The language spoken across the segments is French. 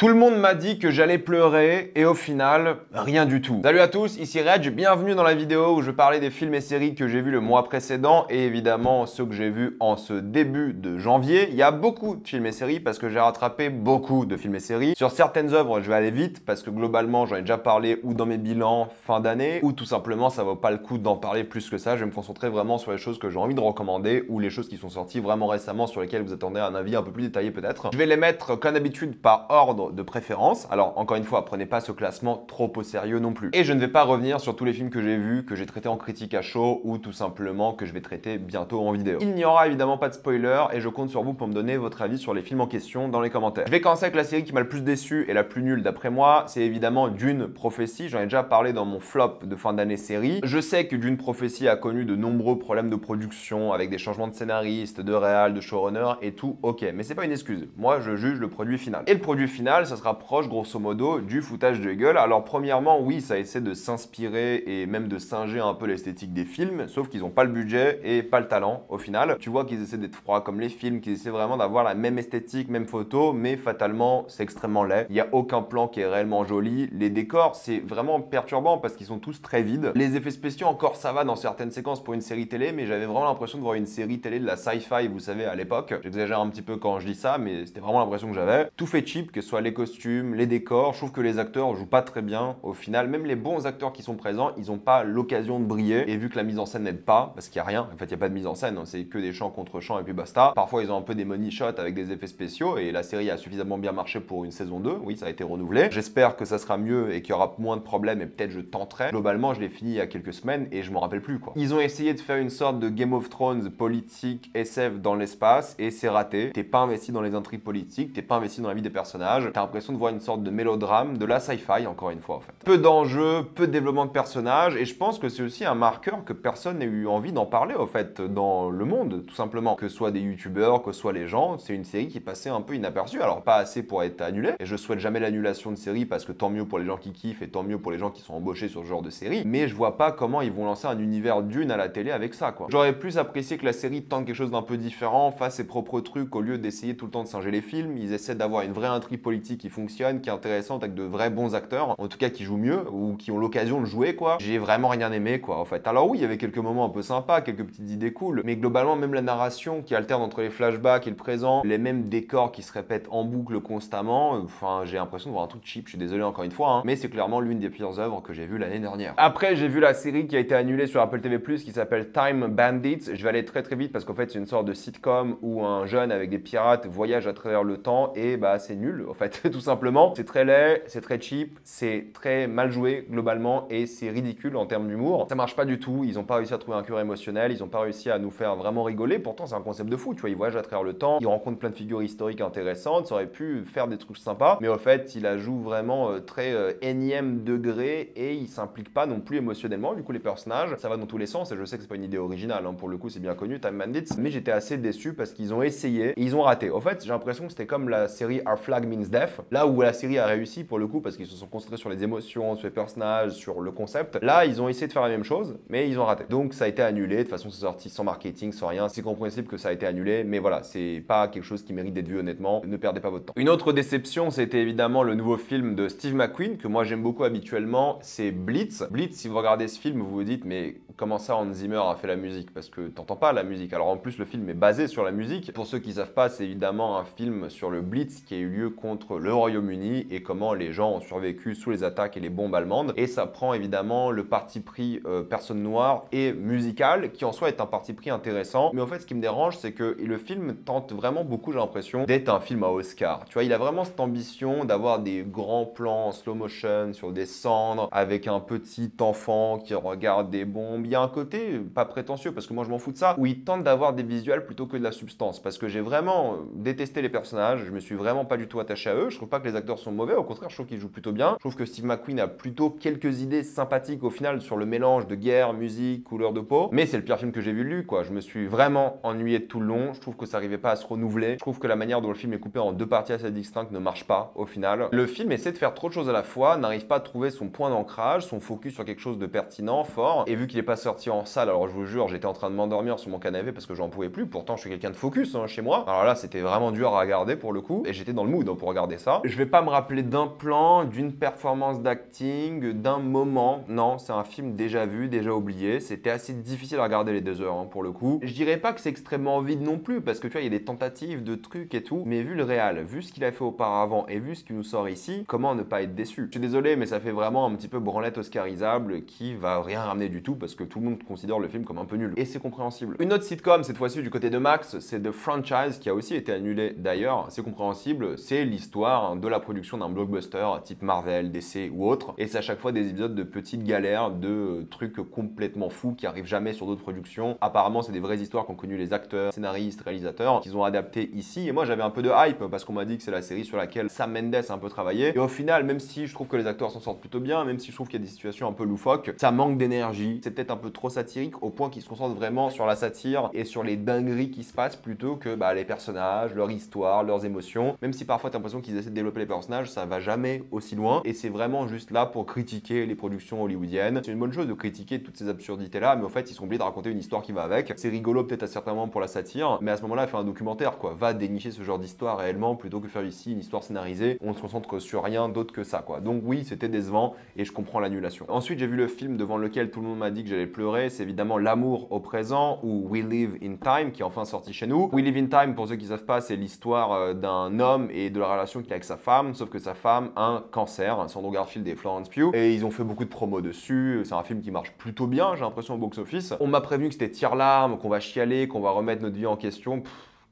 Tout le monde m'a dit que j'allais pleurer et au final, rien du tout. Salut à tous, ici Reg, bienvenue dans la vidéo où je parlais des films et séries que j'ai vus le mois précédent et évidemment ceux que j'ai vus en ce début de janvier. Il y a beaucoup de films et séries parce que j'ai rattrapé beaucoup de films et séries. Sur certaines œuvres, je vais aller vite parce que globalement, j'en ai déjà parlé ou dans mes bilans fin d'année ou tout simplement, ça vaut pas le coup d'en parler plus que ça. Je vais me concentrer vraiment sur les choses que j'ai envie de recommander ou les choses qui sont sorties vraiment récemment sur lesquelles vous attendez un avis un peu plus détaillé peut-être. Je vais les mettre comme d'habitude par ordre de préférence. Alors encore une fois, prenez pas ce classement trop au sérieux non plus. Et je ne vais pas revenir sur tous les films que j'ai vus, que j'ai traités en critique à chaud ou tout simplement que je vais traiter bientôt en vidéo. Il n'y aura évidemment pas de spoiler et je compte sur vous pour me donner votre avis sur les films en question dans les commentaires. Je vais commencer avec la série qui m'a le plus déçu et la plus nulle d'après moi, c'est évidemment Dune Prophétie. J'en ai déjà parlé dans mon flop de fin d'année série. Je sais que Dune Prophétie a connu de nombreux problèmes de production avec des changements de scénaristes, de réal, de showrunner et tout, ok, mais c'est pas une excuse. Moi, je juge le produit final. Et le produit final, ça se rapproche grosso modo du foutage de gueule. Alors premièrement, oui, ça essaie de s'inspirer et même de singer un peu l'esthétique des films, sauf qu'ils n'ont pas le budget et pas le talent au final. Tu vois qu'ils essaient d'être froids comme les films, qu'ils essaient vraiment d'avoir la même esthétique, même photo, mais fatalement, c'est extrêmement laid. Il n'y a aucun plan qui est réellement joli. Les décors, c'est vraiment perturbant parce qu'ils sont tous très vides. Les effets spéciaux, encore ça va dans certaines séquences pour une série télé, mais j'avais vraiment l'impression de voir une série télé de la sci-fi, vous savez, à l'époque. J'exagère un petit peu quand je dis ça, mais c'était vraiment l'impression que j'avais. Tout fait cheap, que ce soit les costumes, les décors. Je trouve que les acteurs jouent pas très bien au final. Même les bons acteurs qui sont présents, ils n'ont pas l'occasion de briller. Et vu que la mise en scène n'aide pas, parce qu'il n'y a rien, en fait il n'y a pas de mise en scène, hein, c'est que des chants contre chants et puis basta. Parfois ils ont un peu des money shots avec des effets spéciaux et la série a suffisamment bien marché pour une saison 2. Oui, ça a été renouvelé. J'espère que ça sera mieux et qu'il y aura moins de problèmes et peut-être je tenterai. Globalement, je l'ai fini il y a quelques semaines et je m'en rappelle plus quoi. Ils ont essayé de faire une sorte de Game of Thrones politique SF dans l'espace et c'est raté. T'es pas investi dans les intrigues politiques, t'es pas investi dans la vie des personnages. T'as l'impression de voir une sorte de mélodrame, de la sci-fi encore une fois en fait. Peu d'enjeux, peu de développement de personnages et je pense que c'est aussi un marqueur que personne n'a eu envie d'en parler au fait dans le monde tout simplement. Que ce soit des youtubeurs, que ce soit les gens, c'est une série qui passait un peu inaperçue. Alors pas assez pour être annulée et je souhaite jamais l'annulation de série parce que tant mieux pour les gens qui kiffent et tant mieux pour les gens qui sont embauchés sur ce genre de série. Mais je vois pas comment ils vont lancer un univers Dune à la télé avec ça quoi. J'aurais plus apprécié que la série tente quelque chose d'un peu différent, fasse ses propres trucs au lieu d'essayer tout le temps de singer les films. Ils essaient d'avoir une vraie intrigue politique qui fonctionne, qui est intéressante avec de vrais bons acteurs, en tout cas qui jouent mieux ou qui ont l'occasion de jouer quoi. J'ai vraiment rien aimé quoi en fait. Alors oui, il y avait quelques moments un peu sympas, quelques petites idées cool, mais globalement même la narration qui alterne entre les flashbacks et le présent, les mêmes décors qui se répètent en boucle constamment, enfin j'ai l'impression de voir un truc cheap, je suis désolé encore une fois, hein, mais c'est clairement l'une des pires œuvres que j'ai vues l'année dernière. Après j'ai vu la série qui a été annulée sur Apple TV+, qui s'appelle Time Bandits. Je vais aller très vite parce qu'en fait c'est une sorte de sitcom où un jeune avec des pirates voyage à travers le temps et bah c'est nul en fait tout simplement. C'est très laid, c'est très cheap, c'est très mal joué globalement et c'est ridicule en termes d'humour. Ça marche pas du tout, ils ont pas réussi à trouver un cœur émotionnel, ils ont pas réussi à nous faire vraiment rigoler. Pourtant c'est un concept de fou, tu vois, ils voyagent à travers le temps, ils rencontrent plein de figures historiques intéressantes, ça aurait pu faire des trucs sympas, mais au fait il la joue vraiment très énième degré et il s'implique pas non plus émotionnellement. Du coup les personnages, ça va dans tous les sens et je sais que c'est pas une idée originale, hein, pour le coup c'est bien connu, Time Bandits, mais j'étais assez déçu parce qu'ils ont essayé et ils ont raté. Au fait j'ai l'impression que c'était comme la série Our Flag Means Death, là où la série a réussi pour le coup parce qu'ils se sont concentrés sur les émotions, sur les personnages, sur le concept. Là ils ont essayé de faire la même chose mais ils ont raté. Donc ça a été annulé, de toute façon c'est sorti sans marketing, sans rien, c'est compréhensible que ça a été annulé, mais voilà, c'est pas quelque chose qui mérite d'être vu honnêtement, ne perdez pas votre temps. Une autre déception c'était évidemment le nouveau film de Steve McQueen que moi j'aime beaucoup habituellement, c'est Blitz. Blitz, si vous regardez ce film vous vous dites mais comment ça Hans Zimmer a fait la musique parce que t'entends pas la musique. Alors en plus le film est basé sur la musique. Pour ceux qui savent pas, c'est évidemment un film sur le Blitz qui a eu lieu contre le Royaume-Uni et comment les gens ont survécu sous les attaques et les bombes allemandes. Et ça prend évidemment le parti pris personne noire et musical qui en soi est un parti pris intéressant. Mais en fait ce qui me dérange c'est que le film tente vraiment beaucoup, j'ai l'impression, d'être un film à Oscar. Tu vois, il a vraiment cette ambition d'avoir des grands plans en slow motion sur des cendres avec un petit enfant qui regarde des bombes. Il y a un côté pas prétentieux parce que moi je m'en fous de ça où il tente d'avoir des visuels plutôt que de la substance parce que j'ai vraiment détesté les personnages, je me suis vraiment pas du tout attaché à eux. Je trouve pas que les acteurs sont mauvais, au contraire je trouve qu'ils jouent plutôt bien. Je trouve que Steve McQueen a plutôt quelques idées sympathiques au final sur le mélange de guerre, musique, couleur de peau, mais c'est le pire film que j'ai vu de lui quoi. Je me suis vraiment ennuyé tout le long, je trouve que ça arrivait pas à se renouveler, je trouve que la manière dont le film est coupé en deux parties assez distinctes ne marche pas au final. Le film essaie de faire trop de choses à la fois, n'arrive pas à trouver son point d'ancrage, son focus sur quelque chose de pertinent, fort, et vu qu'il est pas pas sorti en salle, alors je vous jure, j'étais en train de m'endormir sur mon canapé parce que j'en pouvais plus. Pourtant, je suis quelqu'un de focus chez moi. Alors là, c'était vraiment dur à regarder pour le coup, et j'étais dans le mood pour regarder ça. Je vais pas me rappeler d'un plan, d'une performance d'acting, d'un moment. Non, c'est un film déjà vu, déjà oublié. C'était assez difficile à regarder les 2 heures pour le coup. Je dirais pas que c'est extrêmement vide non plus, parce que tu vois, il y a des tentatives de trucs et tout, mais vu le réal, vu ce qu'il a fait auparavant et vu ce qu'il nous sort ici, comment ne pas être déçu? Je suis désolé, mais ça fait vraiment un petit peu branlette oscarisable qui va rien ramener du tout parce que tout le monde considère le film comme un peu nul. Et c'est compréhensible. Une autre sitcom, cette fois-ci du côté de Max, c'est The Franchise qui a aussi été annulé d'ailleurs. C'est compréhensible, c'est l'histoire de la production d'un blockbuster type Marvel, DC ou autre. Et c'est à chaque fois des épisodes de petites galères, de trucs complètement fous qui arrivent jamais sur d'autres productions. Apparemment, c'est des vraies histoires qu'ont connu les acteurs, scénaristes, réalisateurs, qu'ils ont adapté ici. Et moi, j'avais un peu de hype parce qu'on m'a dit que c'est la série sur laquelle Sam Mendes a un peu travaillé. Et au final, même si je trouve que les acteurs s'en sortent plutôt bien, même si je trouve qu'il y a des situations un peu loufoques, ça manque d'énergie. C'est peut-être un peu trop satirique au point qu'ils se concentrent vraiment sur la satire et sur les dingueries qui se passent plutôt que les personnages, leur histoire, leurs émotions. Même si parfois tu as l'impression qu'ils essaient de développer les personnages, ça va jamais aussi loin. Et c'est vraiment juste là pour critiquer les productions hollywoodiennes. C'est une bonne chose de critiquer toutes ces absurdités-là, mais en fait, ils sont obligés de raconter une histoire qui va avec. C'est rigolo peut-être à certains moments pour la satire, mais à ce moment-là, faire un documentaire, quoi. Va dénicher ce genre d'histoire réellement plutôt que faire ici une histoire scénarisée. On ne se concentre sur rien d'autre que ça, quoi. Donc oui, c'était décevant et je comprends l'annulation. Ensuite, j'ai vu le film devant lequel tout le monde m'a dit que j'allais pleurer. C'est évidemment L'amour au présent ou We Live in Time qui est enfin sorti chez nous. We Live in Time, pour ceux qui ne savent pas, c'est l'histoire d'un homme et de la relation qu'il a avec sa femme, sauf que sa femme a un cancer, Sandro Garfield et Florence Pugh, et ils ont fait beaucoup de promos dessus. C'est un film qui marche plutôt bien, j'ai l'impression, au box-office. On m'a prévenu que c'était tire-larme, qu'on va chialer, qu'on va remettre notre vie en question.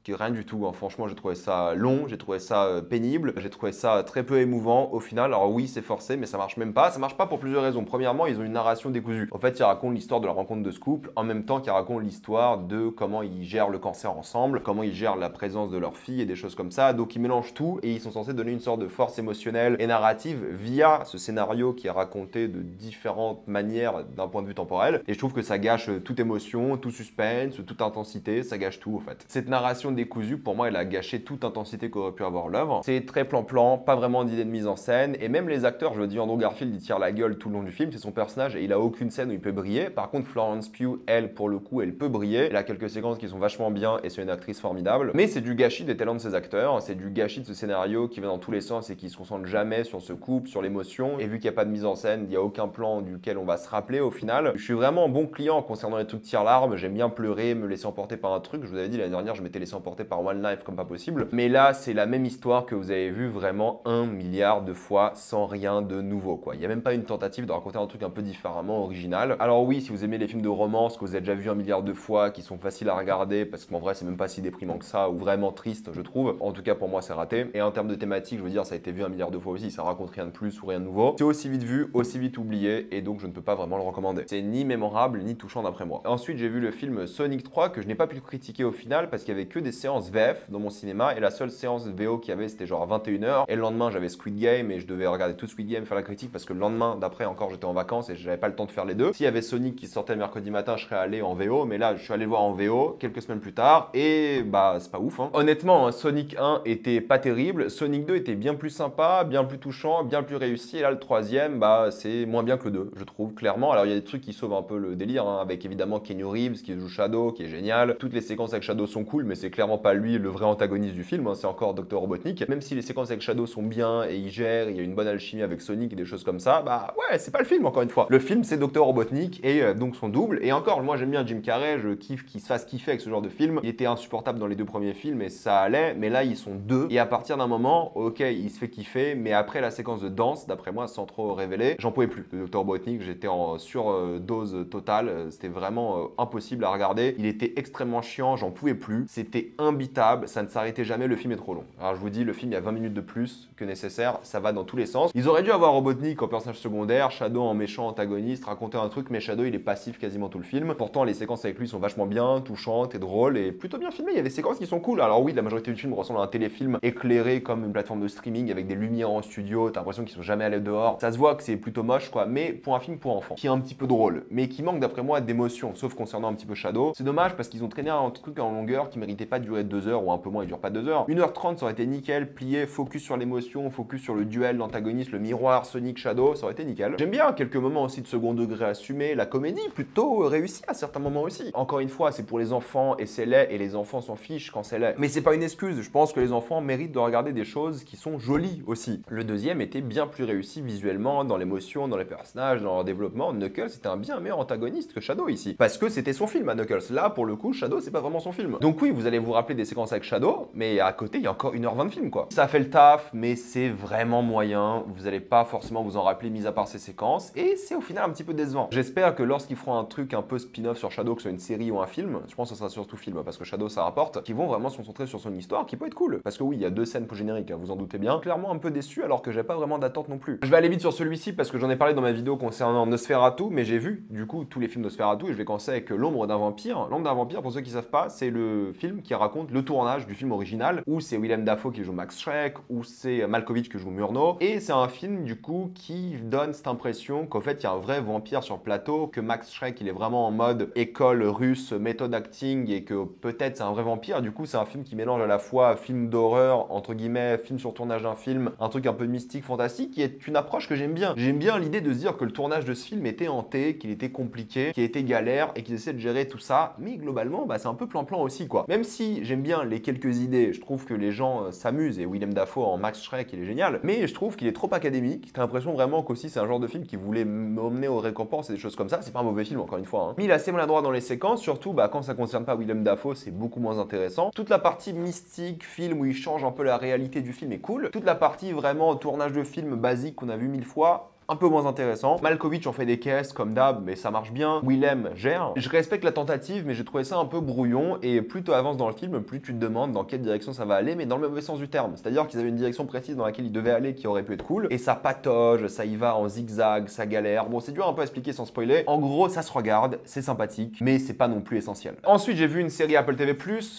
Rien du tout, Franchement, j'ai trouvé ça long, j'ai trouvé ça pénible, j'ai trouvé ça très peu émouvant au final. Alors oui, c'est forcé, mais ça marche même pas. Ça marche pas pour plusieurs raisons. Premièrement, ils ont une narration décousue. En fait, ils racontent l'histoire de la rencontre de ce couple, en même temps qu'ils racontent l'histoire de comment ils gèrent le cancer ensemble, comment ils gèrent la présence de leur fille et des choses comme ça. Donc ils mélangent tout et ils sont censés donner une sorte de force émotionnelle et narrative via ce scénario qui est raconté de différentes manières d'un point de vue temporel. Et je trouve que ça gâche toute émotion, tout suspense, toute intensité, ça gâche tout en fait. Cette narration décousue, pour moi, elle a gâché toute intensité qu'aurait pu avoir l'œuvre. C'est très plan-plan, pas vraiment d'idée de mise en scène, et même les acteurs, je veux dire, Andrew Garfield, il tire la gueule tout le long du film, c'est son personnage, et il a aucune scène où il peut briller. Par contre, Florence Pugh, elle, pour le coup, elle peut briller. Elle a quelques séquences qui sont vachement bien, et c'est une actrice formidable. Mais c'est du gâchis des talents de ces acteurs, c'est du gâchis de ce scénario qui va dans tous les sens et qui se concentre jamais sur ce couple, sur l'émotion. Et vu qu'il n'y a pas de mise en scène, il n'y a aucun plan duquel on va se rappeler au final. Je suis vraiment bon client concernant les trucs tire-larmes, j'aime bien pleurer, me laisser emporter par un truc. Je vous avais dit l'année dernière, je m'étais laissé emporter par One Life comme pas possible. Mais là, c'est la même histoire que vous avez vu vraiment 1 milliard de fois sans rien de nouveau, quoi. Il n'y a même pas une tentative de raconter un truc un peu différemment, original. Alors oui, si vous aimez les films de romance que vous avez déjà vu 1 milliard de fois, qui sont faciles à regarder, parce qu'en vrai, c'est même pas si déprimant que ça, ou vraiment triste, je trouve. En tout cas, pour moi, c'est raté. Et en termes de thématique, je veux dire, ça a été vu 1 milliard de fois aussi, ça raconte rien de plus ou rien de nouveau. C'est aussi vite vu, aussi vite oublié, et donc je ne peux pas vraiment le recommander. C'est ni mémorable, ni touchant d'après moi. Ensuite, j'ai vu le film Sonic 3, que je n'ai pas pu critiquer au final, parce qu'il y avait que des séances VF dans mon cinéma, et la seule séance VO qu'il y avait, c'était genre à 21h, et le lendemain, j'avais Squid Game, et je devais regarder tout Squid Game, faire la critique, parce que le lendemain d'après, encore, j'étais en vacances, et j'avais pas le temps de faire les deux. S'il y avait Sonic qui sortait le mercredi matin, je serais allé en VO, mais là, je suis allé le voir en VO, quelques semaines plus tard, et bah, c'est pas ouf, Honnêtement, Sonic 1 était pas terrible, Sonic 2 était bien plus sympa, bien plus touchant, bien plus réussi, et là, le troisième, bah, c'est moins bien que le 2, je trouve, clairement. Alors, il y a des trucs qui sauvent un peu le délire, avec évidemment Keanu Reeves qui joue Shadow, qui est génial. Toutes les séquences avec Shadow sont cool, mais c'est clairement pas lui le vrai antagoniste du film, c'est encore Dr. Robotnik. Même si les séquences avec Shadow sont bien et il gère, il y a une bonne alchimie avec Sonic et des choses comme ça, bah ouais, c'est pas le film, encore une fois. Le film, c'est Dr. Robotnik et donc son double. Et encore, moi j'aime bien Jim Carrey, je kiffe qu'il se fasse kiffer avec ce genre de film. Il était insupportable dans les 2 premiers films et ça allait, mais là ils sont 2. Et à partir d'un moment, ok, il se fait kiffer, mais après la séquence de danse, d'après moi, sans trop révéler, j'en pouvais plus. Le Dr. Robotnik, j'étais en surdose totale, c'était vraiment impossible à regarder. Il était extrêmement chiant, j'en pouvais plus. C'était imbitable, ça ne s'arrêtait jamais, le film est trop long. Alors je vous dis, le film, il y a 20 minutes de plus que nécessaire, ça va dans tous les sens. Ils auraient dû avoir Robotnik en personnage secondaire, Shadow en méchant antagoniste, raconter un truc, mais Shadow il est passif quasiment tout le film. Pourtant les séquences avec lui sont vachement bien, touchantes et drôles et plutôt bien filmées. Il y a des séquences qui sont cool. Alors oui, la majorité du film ressemble à un téléfilm éclairé comme une plateforme de streaming avec des lumières en studio, t'as l'impression qu'ils sont jamais allés dehors. Ça se voit que c'est plutôt moche quoi, mais pour un film pour enfants, qui est un petit peu drôle, mais qui manque d'après moi d'émotion, sauf concernant un petit peu Shadow. C'est dommage parce qu'ils ont traîné un truc en longueur qui méritait pas duré 2 heures ou un peu moins, il dure pas 2 heures. 1h30, ça aurait été nickel, plié, focus sur l'émotion, focus sur le duel, l'antagoniste, le miroir, Sonic, Shadow, ça aurait été nickel. J'aime bien quelques moments aussi de second degré assumés, la comédie plutôt réussie à certains moments aussi. Encore une fois, c'est pour les enfants et c'est laid et les enfants s'en fichent quand c'est laid. Mais c'est pas une excuse, je pense que les enfants méritent de regarder des choses qui sont jolies aussi. Le deuxième était bien plus réussi visuellement, dans l'émotion, dans les personnages, dans leur développement. Knuckles était un bien meilleur antagoniste que Shadow ici. Parce que c'était son film à Knuckles. Là, pour le coup, Shadow, c'est pas vraiment son film. Donc oui, vous allez vous rappeler des séquences avec Shadow, mais à côté, il y a encore 1h20 de film, quoi. Ça fait le taf, mais c'est vraiment moyen. Vous allez pas forcément vous en rappeler, mis à part ces séquences, et c'est au final un petit peu décevant. J'espère que lorsqu'ils feront un truc un peu spin-off sur Shadow, que ce soit une série ou un film, je pense que ce sera surtout film, parce que Shadow, ça rapporte, qu'ils vont vraiment se concentrer sur son histoire, qui peut être cool. Parce que oui, il y a 2 scènes post-génériques, hein, vous en doutez bien. Clairement un peu déçu, alors que j'ai pas vraiment d'attente non plus. Je vais aller vite sur celui-ci, parce que j'en ai parlé dans ma vidéo concernant Nosferatu, mais j'ai vu, du coup, tous les films Nosferatu, et je vais commencer avec L'ombre d'un vampire. L'ombre d'un vampire, pour ceux qui savent pas, c'est le film qui raconte le tournage du film original, où c'est Willem Dafoe qui joue Max Schreck, où c'est Malkovich qui joue Murnau, et c'est un film, du coup, qui donne cette impression qu'en fait, il y a un vrai vampire sur plateau, que Max Schreck, il est vraiment en mode école russe, méthode acting, et que peut-être c'est un vrai vampire. Du coup, c'est un film qui mélange à la fois film d'horreur, entre guillemets, film sur tournage d'un film, un truc un peu mystique, fantastique, qui est une approche que j'aime bien. J'aime bien l'idée de se dire que le tournage de ce film était hanté, qu'il était compliqué, qu'il était galère, et qu'ils essaient de gérer tout ça, mais globalement, bah, c'est un peu plan-plan aussi, quoi. Même si j'aime bien les quelques idées, je trouve que les gens s'amusent, et Willem Dafoe en Max Schreck, il est génial, mais je trouve qu'il est trop académique. T'as l'impression vraiment qu'aussi c'est un genre de film qui voulait m'emmener aux récompenses et des choses comme ça. C'est pas un mauvais film, encore une fois, hein. Mais il est assez maladroit dans les séquences, surtout bah, quand ça concerne pas Willem Dafoe, c'est beaucoup moins intéressant. Toute la partie mystique, film où il change un peu la réalité du film est cool. Toute la partie vraiment tournage de film basique qu'on a vu 1000 fois, un peu moins intéressant. Malkovich en fait des caisses comme d'hab, mais ça marche bien. Willem gère. Je respecte la tentative, mais j'ai trouvé ça un peu brouillon. Et plus tu avances dans le film, plus tu te demandes dans quelle direction ça va aller, mais dans le mauvais sens du terme. C'est-à-dire qu'ils avaient une direction précise dans laquelle ils devaient aller qui aurait pu être cool. Et ça patauge, ça y va en zigzag, ça galère. Bon, c'est dur un peu à expliquer sans spoiler. En gros, ça se regarde, c'est sympathique, mais c'est pas non plus essentiel. Ensuite, j'ai vu une série Apple TV+,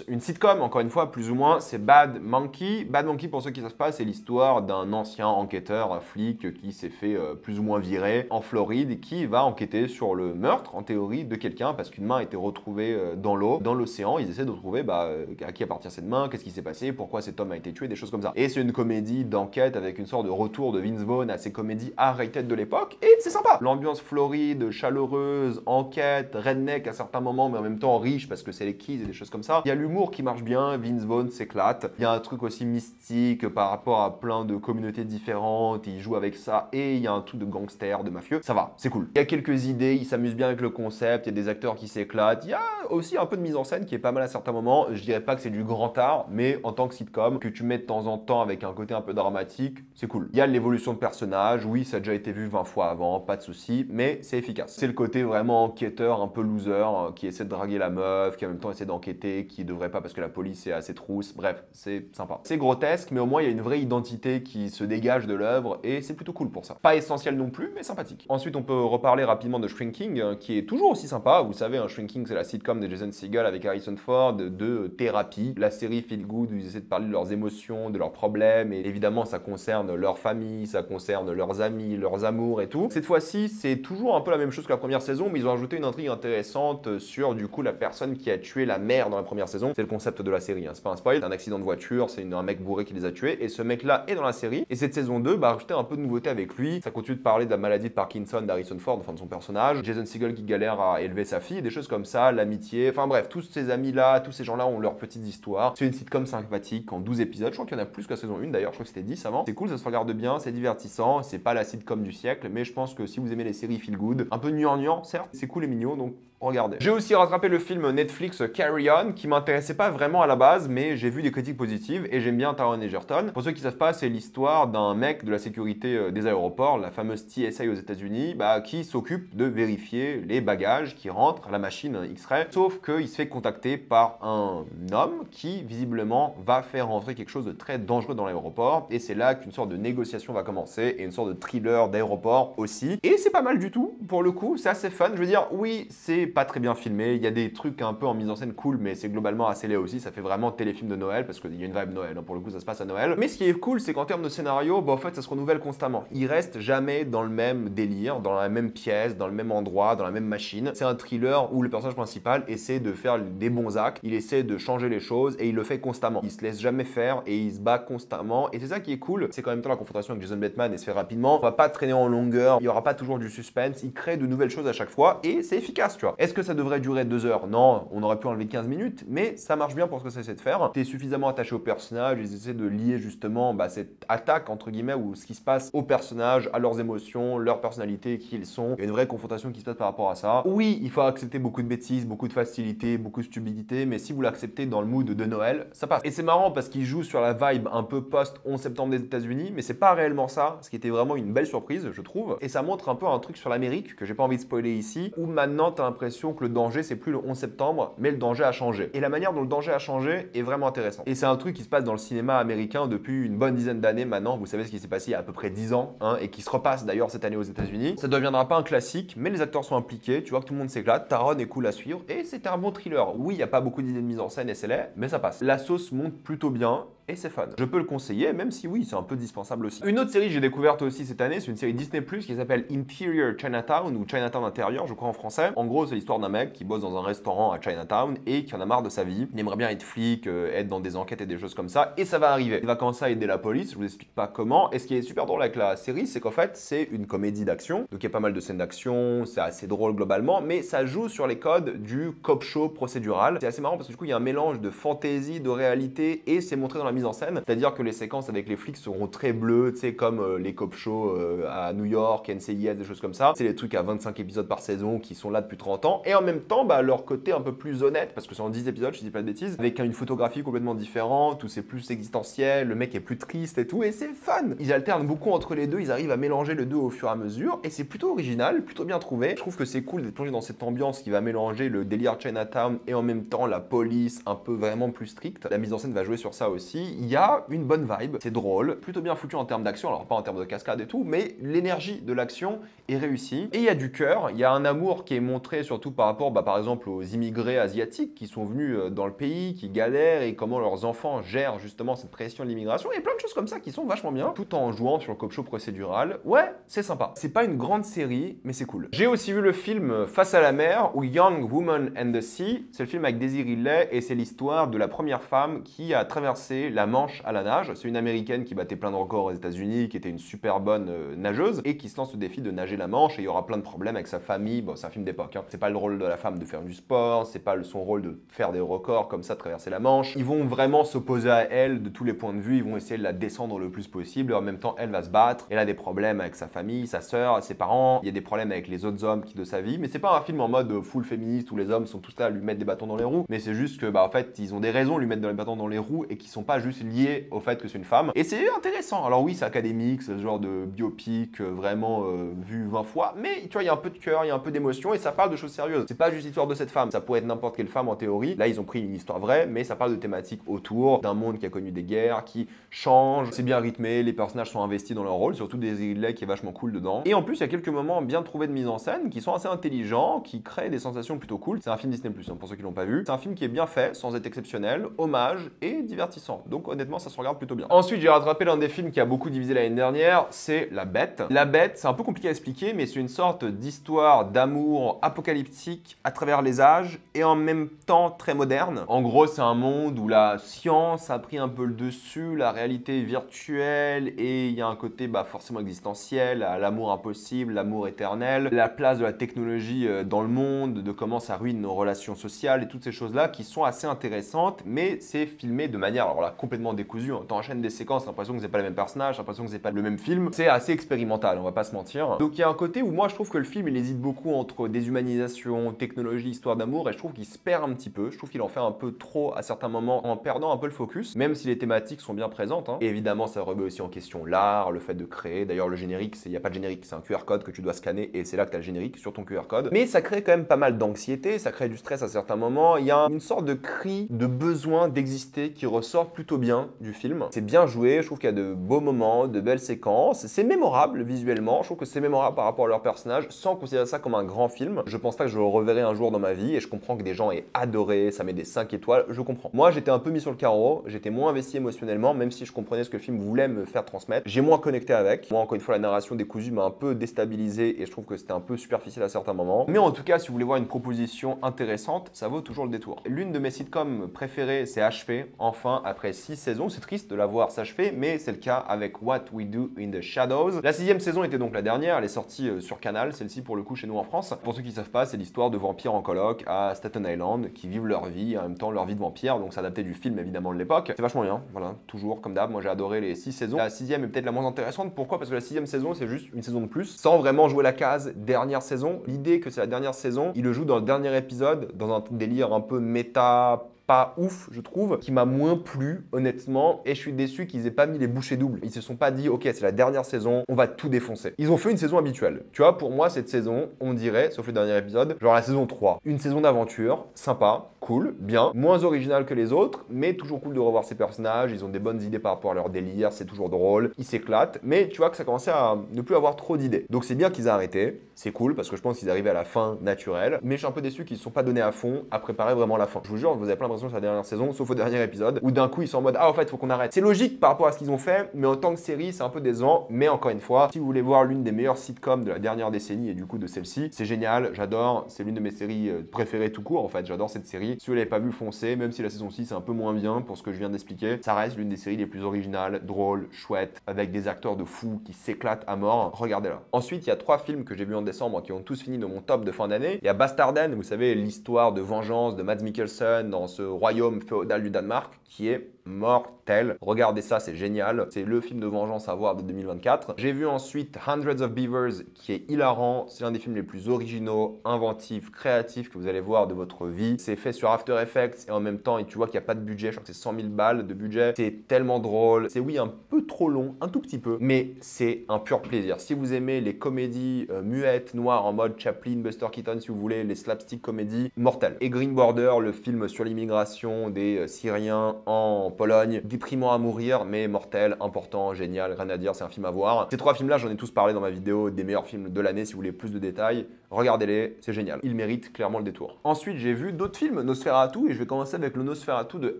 une sitcom, encore une fois, plus ou moins, c'est Bad Monkey. Bad Monkey, pour ceux qui savent pas, c'est l'histoire d'un ancien enquêteur, un flic qui s'est fait plus ou moins viré en Floride et qui va enquêter sur le meurtre, en théorie, de quelqu'un parce qu'une main a été retrouvée dans l'eau, dans l'océan. Ils essaient de trouver à qui appartient cette main, qu'est-ce qui s'est passé, pourquoi cet homme a été tué, des choses comme ça. Et c'est une comédie d'enquête avec une sorte de retour de Vince Vaughn à ses comédies R-rated de l'époque et c'est sympa. L'ambiance Floride, chaleureuse, enquête, redneck à certains moments, mais en même temps riche parce que c'est les Keys et des choses comme ça. Il y a l'humour qui marche bien, Vince Vaughn s'éclate. Il y a un truc aussi mystique par rapport à plein de communautés différentes, il joue avec ça et il y a un truc de gangster, de mafieux, ça va, c'est cool. Il y a quelques idées, il s'amuse bien avec le concept, il y a des acteurs qui s'éclatent, il y a aussi un peu de mise en scène qui est pas mal à certains moments. Je dirais pas que c'est du grand art, mais en tant que sitcom, que tu mets de temps en temps avec un côté un peu dramatique, c'est cool. Il y a l'évolution de personnages, oui, ça a déjà été vu 20 fois avant, pas de souci, mais c'est efficace. C'est le côté vraiment enquêteur, un peu loser, qui essaie de draguer la meuf, qui en même temps essaie d'enquêter, qui devrait pas parce que la police est assez trousse, bref, c'est sympa. C'est grotesque, mais au moins il y a une vraie identité qui se dégage de l'œuvre et c'est plutôt cool pour ça. Pas essentiel non plus, mais sympathique. Ensuite, on peut reparler rapidement de Shrinking, qui est toujours aussi sympa. Vous savez, Shrinking, c'est la sitcom de Jason Segel avec Harrison Ford, de thérapie. La série Feel Good, où ils essaient de parler de leurs émotions, de leurs problèmes, et évidemment, ça concerne leur famille, ça concerne leurs amis, leurs amours et tout. Cette fois-ci, c'est toujours un peu la même chose que la première saison, mais ils ont ajouté une intrigue intéressante sur, du coup, la personne qui a tué la mère dans la première saison. C'est le concept de la série, hein. C'est pas un spoil, c'est un accident de voiture, c'est un mec bourré qui les a tués, et ce mec-là est dans la série. Et cette saison 2, a rajouté un peu de nouveauté avec lui. Ça continue de parler de la maladie de Parkinson d'Harrison Ford, enfin de son personnage, Jason Segel qui galère à élever sa fille, des choses comme ça, l'amitié, enfin bref, tous ces amis-là, tous ces gens-là ont leurs petites histoires. C'est une sitcom sympathique en 12 épisodes, je crois qu'il y en a plus que la saison 1 d'ailleurs, je crois que c'était 10 avant. C'est cool, ça se regarde bien, c'est divertissant, c'est pas la sitcom du siècle, mais je pense que si vous aimez les séries feel good, un peu gnangnan, certes, c'est cool et mignon, donc regardez. J'ai aussi rattrapé le film Netflix Carry On, qui m'intéressait pas vraiment à la base, mais j'ai vu des critiques positives et j'aime bien Taron Egerton. Pour ceux qui savent pas, c'est l'histoire d'un mec de la sécurité des aéroports, la fameuse TSA aux États-Unis, qui s'occupe de vérifier les bagages qui rentrent à la machine X-ray. Sauf qu'il se fait contacter par un homme qui, visiblement, va faire rentrer quelque chose de très dangereux dans l'aéroport. Et c'est là qu'une sorte de négociation va commencer et une sorte de thriller d'aéroport aussi. Et c'est pas mal du tout, pour le coup, c'est assez fun. Je veux dire, oui, c'est pas très bien filmé, il y a des trucs un peu en mise en scène cool, mais c'est globalement assez laid aussi, ça fait vraiment téléfilm de Noël, parce qu'il y a une vibe Noël, hein, pour le coup ça se passe à Noël. Mais ce qui est cool, c'est qu'en termes de scénario, en fait ça se renouvelle constamment. Il reste jamais jamais dans le même délire, dans la même pièce, dans le même endroit, dans la même machine. C'est un thriller où le personnage principal essaie de faire des bons actes, il essaie de changer les choses et il le fait constamment. Il se laisse jamais faire et il se bat constamment. Et c'est ça qui est cool, c'est qu'en même temps la confrontation avec Jason Bateman et se fait rapidement. On va pas traîner en longueur, il y aura pas toujours du suspense, il crée de nouvelles choses à chaque fois et c'est efficace, tu vois. Est-ce que ça devrait durer 2 heures? Non, on aurait pu enlever 15 minutes, mais ça marche bien pour ce que ça essaie de faire. T'es suffisamment attaché au personnage, ils essaient de lier justement cette attaque entre guillemets ou ce qui se passe aux personnages, à leurs émotions, leur personnalité, qui ils sont. Il y a une vraie confrontation qui se passe par rapport à ça. Oui, il faut accepter beaucoup de bêtises, beaucoup de facilité, beaucoup de stupidité, mais si vous l'acceptez dans le mood de Noël, ça passe. Et c'est marrant parce qu'il joue sur la vibe un peu post-11 septembre des États-Unis, mais c'est pas réellement ça, ce qui était vraiment une belle surprise, je trouve. Et ça montre un peu un truc sur l'Amérique que j'ai pas envie de spoiler ici, où maintenant t'as l'impression que le danger c'est plus le 11 septembre, mais le danger a changé. Et la manière dont le danger a changé est vraiment intéressante. Et c'est un truc qui se passe dans le cinéma américain depuis une bonne dizaine d'années maintenant. Vous savez ce qui s'est passé il y a à peu près 10 ans, hein, et qui se repasse d'ailleurs cette année aux États-Unis. Ça deviendra pas un classique, mais les acteurs sont impliqués, tu vois que tout le monde s'éclate, Taron est cool à suivre, et c'était un bon thriller. Oui, il n'y a pas beaucoup d'idées de mise en scène et c'est laid, mais ça passe. La sauce monte plutôt bien. Et c'est fun. Je peux le conseiller, même si oui, c'est un peu dispensable aussi. Une autre série que j'ai découverte aussi cette année, c'est une série Disney+, qui s'appelle Interior Chinatown, ou Chinatown intérieur, je crois en français. En gros, c'est l'histoire d'un mec qui bosse dans un restaurant à Chinatown et qui en a marre de sa vie. Il aimerait bien être flic, être dans des enquêtes et des choses comme ça, et ça va arriver. Il va commencer à aider la police, je vous explique pas comment. Et ce qui est super drôle avec la série, c'est qu'en fait, c'est une comédie d'action. Donc il y a pas mal de scènes d'action, c'est assez drôle globalement, mais ça joue sur les codes du cop show procédural. C'est assez marrant parce que du coup, il y a un mélange de fantaisie, de réalité, et c'est montré dans la mise en scène. C'est-à-dire que les séquences avec les flics seront très bleues, tu sais, comme les cop shows à New York, NCIS, des choses comme ça. C'est les trucs à 25 épisodes par saison qui sont là depuis 30 ans. Et en même temps, bah, leur côté un peu plus honnête, parce que c'est en 10 épisodes, je dis pas de bêtises, avec une photographie complètement différente, où c'est plus existentiel, le mec est plus triste et tout, et c'est fun. Ils alternent beaucoup entre les deux, ils arrivent à mélanger les deux au fur et à mesure, et c'est plutôt original, plutôt bien trouvé. Je trouve que c'est cool d'être plongé dans cette ambiance qui va mélanger le délire Chinatown et en même temps la police un peu vraiment plus stricte. La mise en scène va jouer sur ça aussi. Il y a une bonne vibe, c'est drôle, plutôt bien foutu en termes d'action, alors pas en termes de cascade et tout, mais l'énergie de l'action est réussie. Et il y a du cœur, il y a un amour qui est montré surtout par rapport, par exemple, aux immigrés asiatiques qui sont venus dans le pays, qui galèrent et comment leurs enfants gèrent justement cette pression de l'immigration. Et plein de choses comme ça qui sont vachement bien, tout en jouant sur le cop show procédural. Ouais, c'est sympa. C'est pas une grande série, mais c'est cool. J'ai aussi vu le film Face à la mer ou Young Woman and the Sea. C'est le film avec Daisy Ridley et c'est l'histoire de la première femme qui a traversé la Manche à la nage. C'est une américaine qui battait plein de records aux États-Unis, qui était une super bonne nageuse et qui se lance au défi de nager la Manche. Et il y aura plein de problèmes avec sa famille. Bon, c'est un film d'époque, hein. C'est pas le rôle de la femme de faire du sport, c'est pas son rôle de faire des records comme ça, de traverser la Manche. Ils vont vraiment s'opposer à elle de tous les points de vue. Ils vont essayer de la descendre le plus possible. Et en même temps, elle va se battre. Elle a des problèmes avec sa famille, sa sœur, ses parents. Il y a des problèmes avec les autres hommes de sa vie. Mais c'est pas un film en mode full féministe où les hommes sont tous là à lui mettre des bâtons dans les roues. Mais c'est juste que, en fait, ils ont des raisons de lui mettre des bâtons dans les roues et qui sont pas juste liés au fait que c'est une femme. Et c'est intéressant. Alors oui, c'est académique, c'est ce genre de biopic vraiment vu 20 fois. Mais tu vois, il y a un peu de cœur, il y a un peu d'émotion et ça parle de choses sérieuses. C'est pas juste l'histoire de cette femme. Ça pourrait être n'importe quelle femme en théorie. Là, ils ont pris une histoire vraie, mais ça parle de thématiques autour d'un monde qui a connu des guerres, qui change. C'est bien rythmé, les personnages sont investis dans leur rôle, surtout Daisy Ridley qui est vachement cool dedans. Et en plus, il y a quelques moments bien trouvés de mise en scène qui sont assez intelligents, qui créent des sensations plutôt cool. C'est un film Disney+, hein, pour ceux qui l'ont pas vu. C'est un film qui est bien fait, sans être exceptionnel, hommage et divertissant. Donc honnêtement, ça se regarde plutôt bien. Ensuite, j'ai rattrapé l'un des films qui a beaucoup divisé l'année dernière, c'est La Bête. La Bête, c'est un peu compliqué à expliquer, mais c'est une sorte d'histoire d'amour apocalyptique à travers les âges et en même temps très moderne. En gros, c'est un monde où la science a pris un peu le dessus, la réalité est virtuelle et il y a un côté forcément existentiel, à l'amour impossible, l'amour éternel, la place de la technologie dans le monde, de comment ça ruine nos relations sociales et toutes ces choses-là qui sont assez intéressantes, mais c'est filmé de manière, alors là, complètement décousue. T'enchaînes des séquences, l'impression que c'est pas les mêmes personnages, l'impression que c'est pas le même film. C'est assez expérimental, on va pas se mentir. Donc il y a un côté où moi je trouve que le film il hésite beaucoup entre déshumanisation, technologie, histoire d'amour et je trouve qu'il se perd un petit peu. Je trouve qu'il en fait un peu trop à certains moments en perdant un peu le focus, même si les thématiques sont bien présentes. Et évidemment, ça remet aussi en question l'art, le fait de créer. D'ailleurs, le générique, il n'y a pas de générique, c'est un QR code que tu dois scanner et c'est là que tu as le générique sur ton QR code. Mais ça crée quand même pas mal d'anxiété, ça crée du stress à certains moments. Il y a une sorte de cri de besoin d'exister qui ressort plutôt plutôt bien du film. C'est bien joué, je trouve qu'il y a de beaux moments, de belles séquences. C'est mémorable visuellement, je trouve que c'est mémorable par rapport à leur personnage, sans considérer ça comme un grand film. Je pense pas que je le reverrai un jour dans ma vie et je comprends que des gens aient adoré, ça met des 5 étoiles, je comprends. Moi, j'étais un peu mis sur le carreau, j'étais moins investi émotionnellement, même si je comprenais ce que le film voulait me faire transmettre. J'ai moins connecté avec. Moi, encore une fois, la narration décousue m'a un peu déstabilisé et je trouve que c'était un peu superficiel à certains moments. Mais en tout cas, si vous voulez voir une proposition intéressante, ça vaut toujours le détour. L'une de mes sitcoms préférées s'est achevée, enfin, après 6 saisons. C'est triste de la voir s'achever, mais c'est le cas avec What We Do in the Shadows. La 6e saison était donc la dernière, elle est sortie sur Canal, celle-ci pour le coup chez nous en France. Pour ceux qui ne savent pas, c'est l'histoire de vampires en coloc à Staten Island qui vivent leur vie, en même temps leur vie de vampire, donc c'est adapté du film évidemment de l'époque. C'est vachement bien, voilà, toujours comme d'hab, moi j'ai adoré les 6 saisons. La 6e est peut-être la moins intéressante, pourquoi? Parce que la 6e saison c'est juste une saison de plus, sans vraiment jouer la case dernière saison. L'idée que c'est la dernière saison, il le joue dans le dernier épisode, dans un délire un peu méta, pas ouf, je trouve, qui m'a moins plu, honnêtement, et je suis déçu qu'ils aient pas mis les bouchées doubles. Ils se sont pas dit, ok, c'est la dernière saison, on va tout défoncer. Ils ont fait une saison habituelle. Tu vois, pour moi, cette saison, on dirait, sauf le dernier épisode, genre la saison 3. Une saison d'aventure, sympa, cool, bien, moins originale que les autres, mais toujours cool de revoir ces personnages, ils ont des bonnes idées par rapport à leur délire, c'est toujours drôle, ils s'éclatent, mais tu vois que ça commençait à ne plus avoir trop d'idées. Donc c'est bien qu'ils aient arrêté, c'est cool, parce que je pense qu'ils arrivaient à la fin naturelle, mais je suis un peu déçu qu'ils ne se sont pas donnés à fond à préparer vraiment la fin. Je vous jure, vous avez plein l'impression que c'est la dernière saison, sauf au dernier épisode, où d'un coup ils sont en mode ah en fait il faut qu'on arrête. C'est logique par rapport à ce qu'ils ont fait, mais en tant que série c'est un peu décevant. Mais encore une fois, si vous voulez voir l'une des meilleures sitcoms de la dernière décennie et du coup de celle-ci, c'est génial, j'adore, c'est l'une de mes séries préférées tout court en fait, j'adore cette série. Si vous l'avez pas vu, foncez, même si la saison 6 est un peu moins bien pour ce que je viens d'expliquer, ça reste l'une des séries les plus originales, drôles, chouettes, avec des acteurs de fous qui s'éclatent à mort, regardez-la. Ensuite il y a 3 films que j'ai vus en décembre qui ont tous fini dans mon top de fin d'année. Il y a Bastarden, vous savez l'histoire de vengeance de Mads Mikkelsen dans ce royaume féodal du Danemark qui est mortel. Regardez ça, c'est génial. C'est le film de vengeance à voir de 2024. J'ai vu ensuite Hundreds of Beavers qui est hilarant. C'est l'un des films les plus originaux, inventifs, créatifs que vous allez voir de votre vie. C'est fait sur After Effects et en même temps, tu vois qu'il n'y a pas de budget. Je crois que c'est 100 000 balles de budget. C'est tellement drôle. C'est oui, un peu trop long, un tout petit peu, mais c'est un pur plaisir. Si vous aimez les comédies muettes, noires en mode Chaplin, Buster Keaton, si vous voulez, les slapstick comédies, mortel. Et Green Border, le film sur l'immigration des Syriens en Pologne, déprimant à mourir, mais mortel, important, génial, rien à dire, c'est un film à voir. Ces 3 films-là, j'en ai tous parlé dans ma vidéo des meilleurs films de l'année, si vous voulez plus de détails, regardez-les, c'est génial. Ils méritent clairement le détour. Ensuite, j'ai vu d'autres films, Nosferatu, et je vais commencer avec le Nosferatu de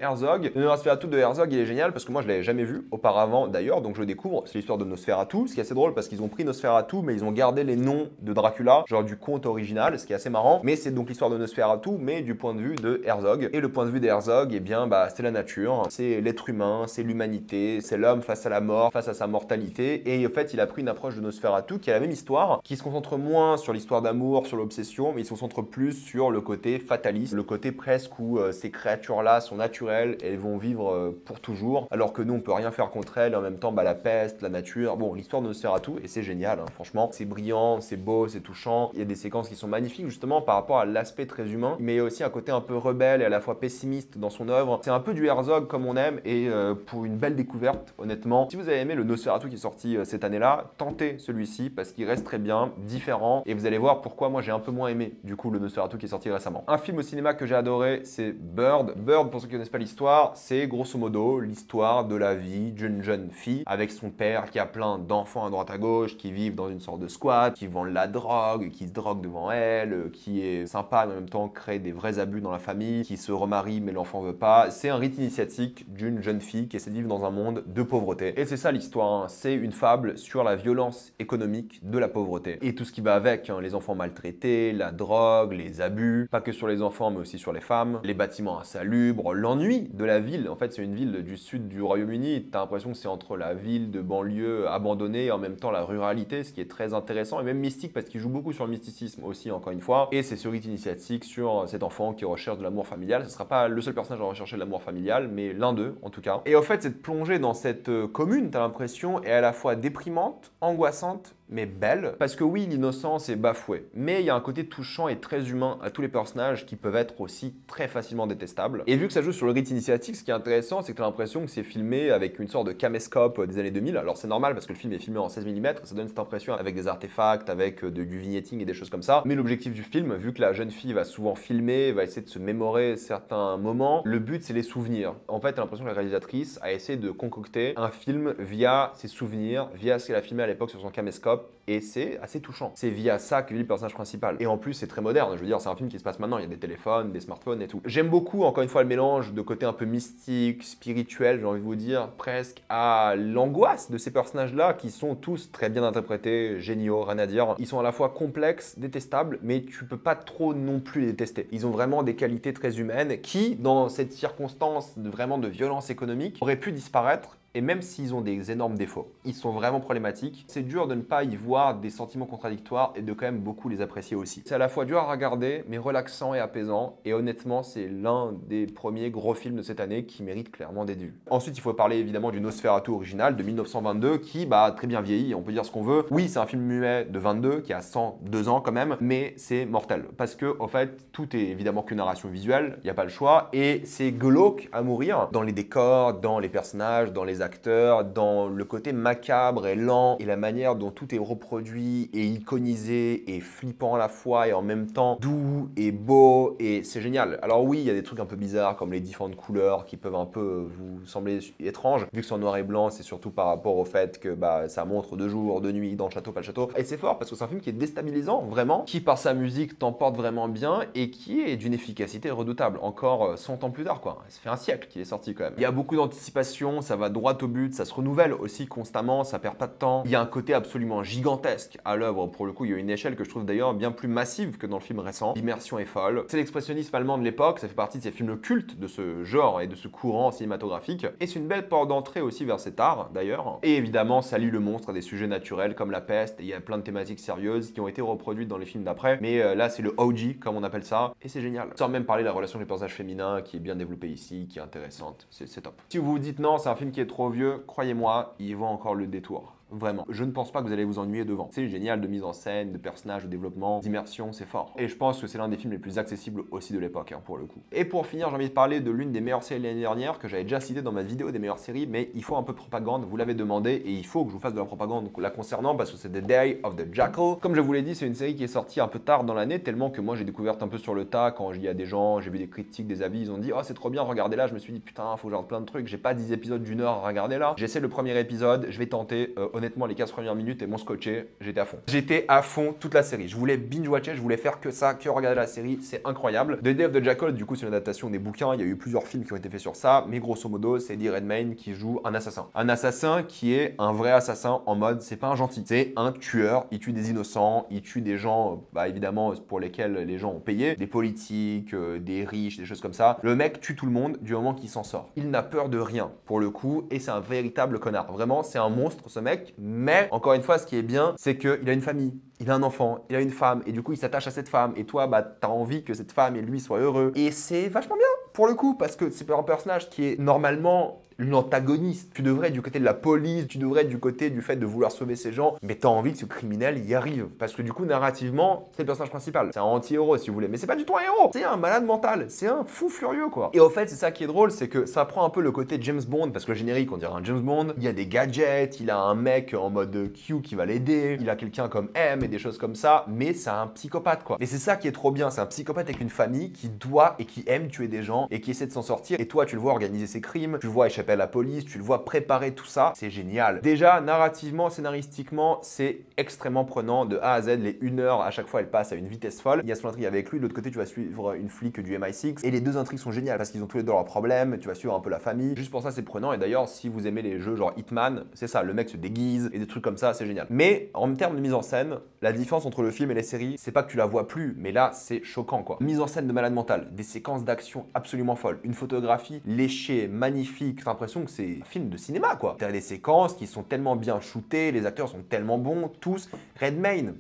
Herzog. Le Nosferatu de Herzog, il est génial parce que moi, je l'avais jamais vu auparavant d'ailleurs, donc je le découvre, c'est l'histoire de Nosferatu, ce qui est assez drôle parce qu'ils ont pris Nosferatu, mais ils ont gardé les noms de Dracula, genre du conte original, ce qui est assez marrant, mais c'est donc l'histoire de Nosferatu, mais du point de vue de Herzog. Et le point de vue de Herzog, eh bien, bah, c'est la nature, c'est l'être humain, c'est l'humanité, c'est l'homme face à la mort, face à sa mortalité. Et en fait, il a pris une approche de Nosferatu qui a la même histoire, qui se concentre moins sur l'histoire d'amour, sur l'obsession, mais il se concentre plus sur le côté fataliste, le côté presque où ces créatures-là sont naturelles et elles vont vivre pour toujours, alors que nous, on peut rien faire contre elles, et en même temps, bah, la peste, la nature, bon, l'histoire de Nosferatu, et c'est génial, hein, franchement, c'est brillant, c'est beau, c'est touchant, il y a des séquences qui sont magnifiques, justement, par rapport à l'aspect très humain, mais il y a aussi un côté un peu rebelle et à la fois pessimiste dans son œuvre. C'est un peu du Herzog comme on aime, et pour une belle découverte, honnêtement. Si vous avez aimé le Nosferatu qui est sorti cette année-là, tentez celui-ci parce qu'il reste très bien, différent, et vous allez voir pourquoi moi j'ai un peu moins aimé du coup le Nosferatu qui est sorti récemment. Un film au cinéma que j'ai adoré, c'est Bird. Bird, pour ceux qui ne connaissent pas l'histoire, c'est grosso modo l'histoire de la vie d'une jeune fille avec son père qui a plein d'enfants à droite à gauche, qui vivent dans une sorte de squat, qui vendent la drogue, qui se droguent devant elle, qui est sympa mais en même temps crée des vrais abus dans la famille, qui se remarie mais l'enfant veut pas. C'est un rite initiatique d'une jeune fille qui essaie de vivre dans un monde de pauvreté. Et c'est ça l'histoire, hein. C'est une fable sur la violence économique de la pauvreté. Et tout ce qui va avec, hein, les enfants maltraités, la drogue, les abus, pas que sur les enfants mais aussi sur les femmes, les bâtiments insalubres, l'ennui de la ville. En fait, c'est une ville du sud du Royaume-Uni, t'as l'impression que c'est entre la ville de banlieue abandonnée et en même temps la ruralité, ce qui est très intéressant et même mystique parce qu'il joue beaucoup sur le mysticisme aussi, encore une fois. Et c'est ce rite initiatique sur cet enfant qui recherche de l'amour familial. Ce sera pas le seul personnage à rechercher de l'amour familial, mais l'un d'eux en tout cas. Et en fait, cette plongée dans cette commune, t'as l'impression, est à la fois déprimante, angoissante mais belle, parce que oui, l'innocence est bafouée, mais il y a un côté touchant et très humain à tous les personnages qui peuvent être aussi très facilement détestables. Et vu que ça joue sur le rite initiatique, ce qui est intéressant, c'est que tu as l'impression que c'est filmé avec une sorte de caméscope des années 2000. Alors c'est normal parce que le film est filmé en 16 mm, ça donne cette impression avec des artefacts, avec du vignetting et des choses comme ça. Mais l'objectif du film, vu que la jeune fille va souvent filmer, va essayer de se mémorer certains moments, le but c'est les souvenirs. En fait, tu as l'impression que la réalisatrice a essayé de concocter un film via ses souvenirs, via ce qu'elle a filmé à l'époque sur son caméscope, et c'est assez touchant. C'est via ça que vit le personnage principal. Et en plus, c'est très moderne. Je veux dire, c'est un film qui se passe maintenant. Il y a des téléphones, des smartphones et tout. J'aime beaucoup, encore une fois, le mélange de côté un peu mystique, spirituel, j'ai envie de vous dire, presque à l'angoisse de ces personnages-là qui sont tous très bien interprétés, géniaux, rien à dire. Ils sont à la fois complexes, détestables, mais tu peux pas trop non plus les détester. Ils ont vraiment des qualités très humaines qui, dans cette circonstance vraiment de violence économique, auraient pu disparaître. Et même s'ils ont des énormes défauts, ils sont vraiment problématiques. C'est dur de ne pas y voir des sentiments contradictoires et de quand même beaucoup les apprécier aussi. C'est à la fois dur à regarder, mais relaxant et apaisant. Et honnêtement, c'est l'un des premiers gros films de cette année qui mérite clairement d'être vu. Ensuite, il faut parler évidemment du Nosferatu original de 1922 qui, très bien vieilli, on peut dire ce qu'on veut. Oui, c'est un film muet de 22 qui a 102 ans quand même, mais c'est mortel. Parce que, en fait, tout est évidemment que narration visuelle, il n'y a pas le choix. Et c'est glauque à mourir dans les décors, dans les personnages, dans les acteurs, dans le côté macabre et lent et la manière dont tout est reproduit et iconisé et flippant à la fois et en même temps doux et beau et c'est génial. Alors oui, il y a des trucs un peu bizarres comme les différentes couleurs qui peuvent un peu vous sembler étranges. Vu que c'est en noir et blanc, c'est surtout par rapport au fait que ça montre de jour, de nuit, dans le château, pas le château. Et c'est fort parce que c'est un film qui est déstabilisant, vraiment, qui par sa musique t'emporte vraiment bien et qui est d'une efficacité redoutable. Encore 100 ans plus tard, quoi. Ça fait un siècle qu'il est sorti quand même. Il y a beaucoup d'anticipation, ça va droit au but, ça se renouvelle aussi constamment, ça perd pas de temps. Il y a un côté absolument gigantesque à l'œuvre. Pour le coup, il y a une échelle que je trouve d'ailleurs bien plus massive que dans le film récent. L'immersion est folle. C'est l'expressionnisme allemand de l'époque, ça fait partie de ces films cultes de ce genre et de ce courant cinématographique. Et c'est une belle porte d'entrée aussi vers cet art d'ailleurs. Et évidemment, ça lie le monstre à des sujets naturels comme la peste. Et il y a plein de thématiques sérieuses qui ont été reproduites dans les films d'après. Mais là, c'est le OG, comme on appelle ça. Et c'est génial. Sans même parler de la relation des personnages féminins qui est bien développée ici, qui est intéressante. C'est top. Si vous vous dites non, c'est un film qui est trop vieux, croyez-moi, il vaut encore le détour. Vraiment. Je ne pense pas que vous allez vous ennuyer devant. C'est génial de mise en scène, de personnages, de développement, d'immersion, c'est fort. Et je pense que c'est l'un des films les plus accessibles aussi de l'époque, pour le coup. Et pour finir, j'ai envie de parler de l'une des meilleures séries de l'année dernière que j'avais déjà cité dans ma vidéo des meilleures séries, mais il faut un peu de propagande, vous l'avez demandé, et il faut que je vous fasse de la propagande la concernant parce que c'est The Day of the Jackal. Comme je vous l'ai dit, c'est une série qui est sortie un peu tard dans l'année, tellement que moi j'ai découvert un peu sur le tas quand il y a des gens, j'ai vu des critiques, des avis, ils ont dit « Oh, c'est trop bien, regardez là », je me suis dit « Putain, faut que je regarde plein de trucs, j'ai pas 10 épisodes d'une heure à regarder là ». J'essaie le premier épisode, je vais tenter, honnêtement, les 15 premières minutes et mon scotché, j'étais à fond. J'étais à fond toute la série. Je voulais binge-watcher, je voulais faire que ça, que regarder la série, c'est incroyable. The Day of the Jackal, du coup, c'est une adaptation des bouquins. Il y a eu plusieurs films qui ont été faits sur ça, mais grosso modo, c'est Eddie Redmayne qui joue un assassin. Un assassin qui est un vrai assassin en mode, c'est pas un gentil, c'est un tueur. Il tue des innocents, il tue des gens, évidemment, pour lesquels les gens ont payé, des politiques, des riches, des choses comme ça. Le mec tue tout le monde du moment qu'il s'en sort. Il n'a peur de rien, pour le coup, et c'est un véritable connard. Vraiment, c'est un monstre, ce mec, mais encore une fois, ce qui est bien, c'est qu'il a une famille, il a un enfant, il a une femme, et du coup, il s'attache à cette femme, et toi, t'as envie que cette femme et lui soient heureux. Et c'est vachement bien, pour le coup, parce que c'est un personnage qui est normalement l'antagoniste. Tu devrais être du côté de la police, tu devrais être du côté du fait de vouloir sauver ces gens, mais t'as envie que ce criminel y arrive. Parce que du coup, narrativement, c'est le personnage principal. C'est un anti-héros, si vous voulez. Mais c'est pas du tout un héros. C'est un malade mental. C'est un fou furieux, quoi. Et au fait, c'est ça qui est drôle, c'est que ça prend un peu le côté James Bond, parce que le générique, on dirait un James Bond. Il y a des gadgets, il a un mec en mode Q qui va l'aider, il a quelqu'un comme M et des choses comme ça, mais c'est un psychopathe, quoi. Et c'est ça qui est trop bien. C'est un psychopathe avec une famille qui doit et qui aime tuer des gens et qui essaie de s'en sortir. Et toi, tu le vois organiser ses crimes, tu le vois échapper à la police, tu le vois préparer tout ça, c'est génial. Déjà, narrativement, scénaristiquement, c'est extrêmement prenant de A à Z. Les 1 heure, à chaque fois, elle passe à une vitesse folle. Il y a son intrigue avec lui, de l'autre côté, tu vas suivre une flic du MI6. Et les deux intrigues sont géniales parce qu'ils ont tous les deux leurs problèmes, tu vas suivre un peu la famille. Juste pour ça, c'est prenant. Et d'ailleurs, si vous aimez les jeux genre Hitman, c'est ça, le mec se déguise et des trucs comme ça, c'est génial. Mais en termes de mise en scène, la différence entre le film et les séries, c'est pas que tu la vois plus, mais là, c'est choquant, quoi. Mise en scène de malade mental, des séquences d'action absolument folles, une photographie léchée, magnifique, t'as l'impression que c'est un film de cinéma, quoi. T'as des séquences qui sont tellement bien shootées, les acteurs sont tellement bons, tous. Redmayne,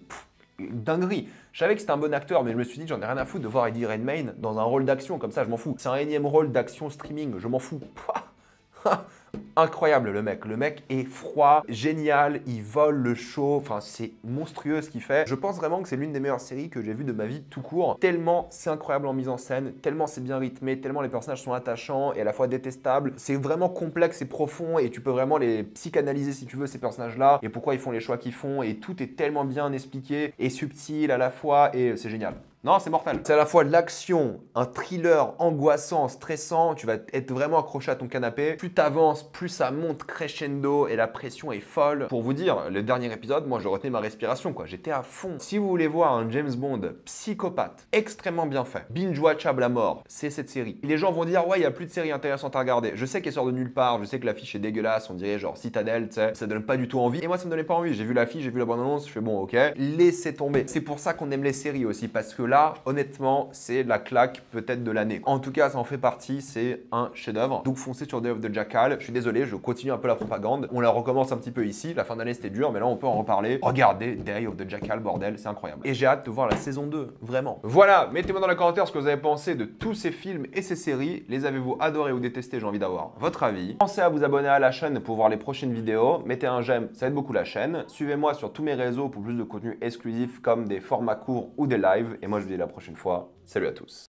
dinguerie. Je savais que c'était un bon acteur, mais je me suis dit, j'en ai rien à foutre de voir Eddie Redmayne dans un rôle d'action comme ça, je m'en fous. C'est un énième rôle d'action streaming, je m'en fous. Incroyable le mec est froid, génial, il vole le show, enfin c'est monstrueux ce qu'il fait. Je pense vraiment que c'est l'une des meilleures séries que j'ai vues de ma vie tout court, tellement c'est incroyable en mise en scène, tellement c'est bien rythmé, tellement les personnages sont attachants et à la fois détestables. C'est vraiment complexe et profond et tu peux vraiment les psychanalyser si tu veux ces personnages-là et pourquoi ils font les choix qu'ils font et tout est tellement bien expliqué et subtil à la fois et c'est génial. Non, c'est mortel. C'est à la fois de l'action, un thriller angoissant, stressant, tu vas être vraiment accroché à ton canapé. Plus t'avances, plus ça monte crescendo et la pression est folle. Pour vous dire, le dernier épisode, moi je retenais ma respiration quoi, j'étais à fond. Si vous voulez voir un James Bond psychopathe, extrêmement bien fait, binge-watchable à mort, c'est cette série. Et les gens vont dire ouais, il y a plus de séries intéressantes à regarder. Je sais qu'elle sort de nulle part, je sais que l'affiche est dégueulasse, on dirait genre Citadel, tu sais, ça donne pas du tout envie. Et moi ça me donnait pas envie, j'ai vu l'affiche, j'ai vu la bande-annonce, je fais bon ok, laissez tomber. C'est pour ça qu'on aime les séries aussi, parce que là, honnêtement, c'est la claque peut-être de l'année. En tout cas, ça en fait partie, c'est un chef-d'œuvre. Donc foncez sur Day of the Jackal. Je suis désolé, je continue un peu la propagande. On la recommence un petit peu ici. La fin d'année c'était dur, mais là on peut en reparler. Regardez Day of the Jackal, bordel, c'est incroyable. Et j'ai hâte de voir la saison 2, vraiment. Voilà, mettez-moi dans les commentaires ce que vous avez pensé de tous ces films et ces séries. Les avez-vous adorés ou détestés? J'ai envie d'avoir votre avis. Pensez à vous abonner à la chaîne pour voir les prochaines vidéos. Mettez un j'aime, ça aide beaucoup la chaîne. Suivez-moi sur tous mes réseaux pour plus de contenu exclusif comme des formats courts ou des lives. Et moi je vous dis à la prochaine fois. Salut à tous.